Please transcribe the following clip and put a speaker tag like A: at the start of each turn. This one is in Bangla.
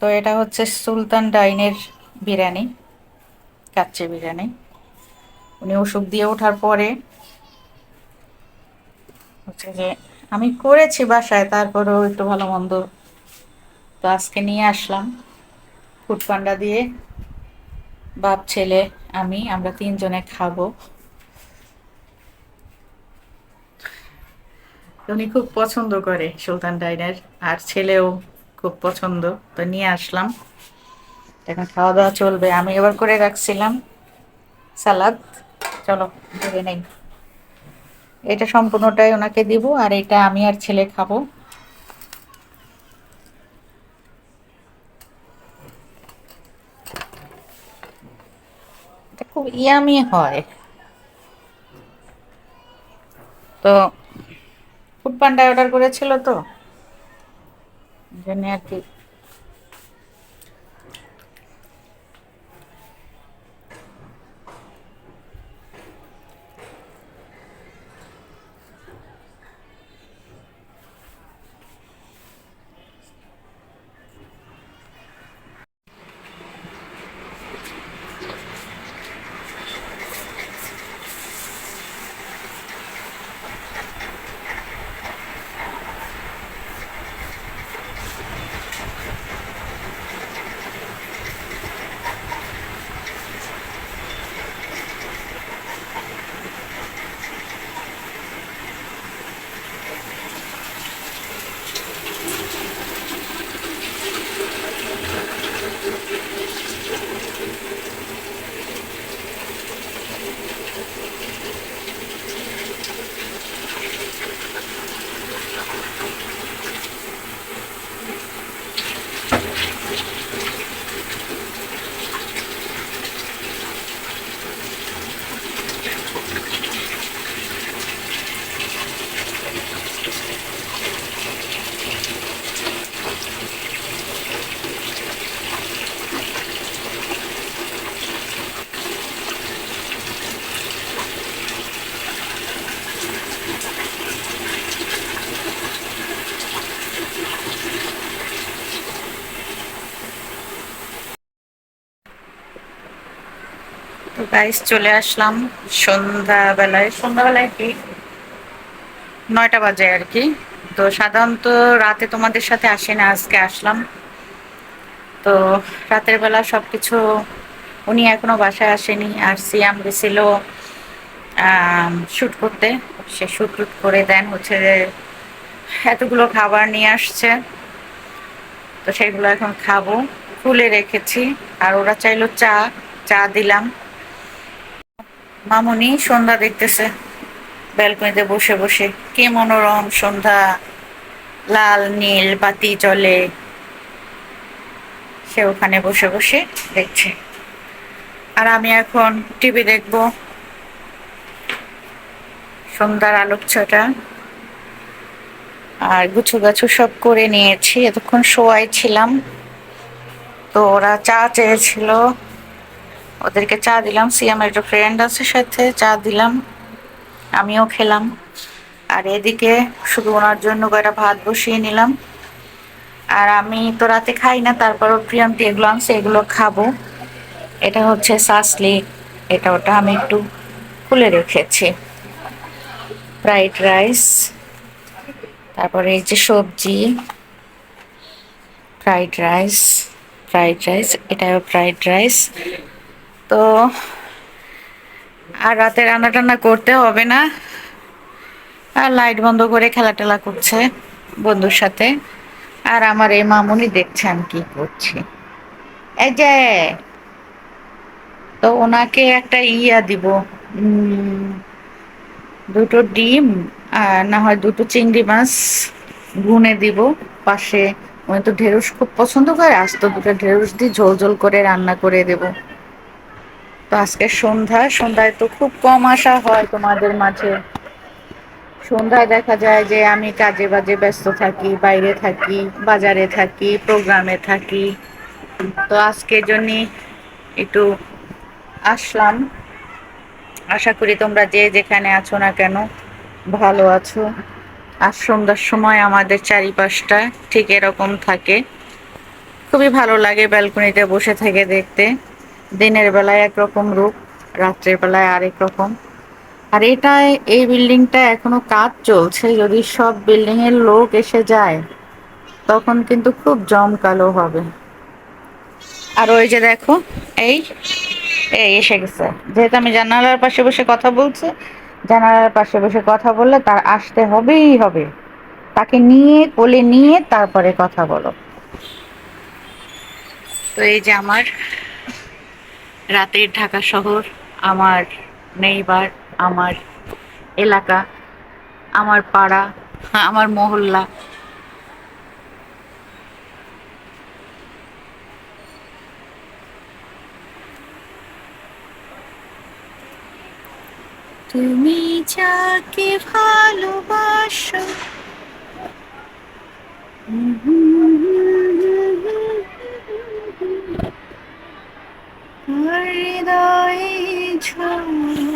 A: তো এটা হচ্ছে সুলতান ডাইনের বিরিয়ানি, কাচ্চি বিরিয়ানি। উনি ওষুধ দিয়ে ওঠার পরে হচ্ছে যে আমি করেছি বাসায়, তারপরেও একটু ভালো মন্দ তো আজকে নিয়ে আসলাম। ফুড পান্ডা দিয়ে বাপ ছেলে আমরা তিনজনে খাবো। উনি খুব পছন্দ করে সুলতান ডাইনের, আর ছেলেও খুব পছন্দ, তো নিয়ে আসলাম। এখন খাওয়া দাওয়া চলবে। আমি এবার করে রাখছিলাম সালাদ। চলো ধরে নেই। এটা সম্পূর্ণটাই ওনাকে দিব, আর এটা আমি আর ছেলে খাবো। এটা খুব ইয়ামি হয়। তো ফুড পান্ডা অর্ডার করেছিল, তো এই জন্য আর কি। তো গাইস চলে আসলাম সন্ধ্যাবেলায় কি 9টা বাজে আর কি। তো সাধারণত রাতে তোমাদের সাথে আসি না, আজকে আসলাম। তো রাতের বেলা সবকিছু, উনি এখনো বাসায় আসেনি, আর সিয়াম গেছিল শুট করতে। সে শুট টুট করে দেন হচ্ছে যে এতগুলো খাবার নিয়ে আসছে, তো সেগুলো এখন খাবো। খুলে রেখেছি। আর ওরা চাইলো চা, চা দিলাম। মামুনি সন্ধ্যা দেখতেছে ব্যালকনিতে বসে বসে। কি মনোরম সন্ধ্যা, লাল নীল বাতি জ্বলে, সে ওখানে বসে বসে দেখছে। আর আমি এখন টিভি দেখবো, সন্ধ্যার আলোকছটা। আর গুছু গাছু সব করে নিয়েছি, এতক্ষণ শোয়াই ছিলাম। তো ওরা চা চেয়েছিল, ওদেরকে চা দিলাম। সিয়ামের একটা ফ্রেন্ড আছে, সাথে চা দিলাম, আমিও খেলাম। আর এদিকে শুধু ওনার জন্য কয়টা ভাত বসিয়ে নিলাম। আর আমি তো রাতে খাই না, তারপরও প্রিয়ান্তি এগুলো আনছে, এগুলো খাবো। এটা হচ্ছে সাসলি, এটা ওটা আমি একটু খুলে রেখেছি। ফ্রাইড রাইস, তারপরে এই যে সবজি, ফ্রাইড রাইস, এটাও ফ্রাইড রাইস। তো আর রাতে রান্না টান্না করতে হবে না। আর লাইট বন্ধ করে খেলা টেলা করছে বন্ধুর সাথে। আর আমার এই মামুনি দেখছে আমি কি করছি। এই যে, তো ওনাকে একটা ইয়া দিব, উম, দুটো ডিম, আর না হয় দুটো চিংড়ি মাছ ভুনে দিব পাশে। উনি তো ঢেঁড়স খুব পছন্দ করে, আজ তো দুটো ঢেঁড়স দিয়ে ঝোল ঝোল করে রান্না করে দেব। তো আজকে সন্ধ্যায় তো খুব কম আসা হয় তোমাদের মাঝে। সন্ধ্যায় দেখা যায় যে আমি কাজে বাজে ব্যস্ত থাকি, বাইরে থাকি, বাজারে থাকি, প্রোগ্রামে থাকি। তো আজকে জন্যই একটু আসলাম। আশা করি তোমরা যে যেখানে আছো না কেন ভালো আছো। আর সন্ধ্যার সময় আমাদের চারিপাশটা ঠিক এরকম থাকে, খুবই ভালো লাগে ব্যালকনিতে বসে থেকে দেখতে। দিনের বেলায় একরকম রূপ, রাত্রের বেলায় আরেক রকম। আর এটায় এই বিল্ডিংটা এখনো কাজ চলছে, যদি সব বিল্ডিং এর লোক এসে যায় তখন কিন্তু খুব জমকালো হবে। আর ওই যে দেখো, এই এই এসে গেছে। যেহেতু আমি জানালার পাশে বসে কথা বলছি, জানালার পাশে বসে কথা বললে তার আসতে হবেই হবে। তাকে নিয়ে কোলে নিয়ে তারপরে কথা বলো। তো এই যে আমার রাতের ঢাকা শহর, আমার নেইবার, আমার এলাকা, আমার পাড়া, আমার মহল্লা। তুমি যাকে ভালোবাসো, হৃদয়ে ঝড়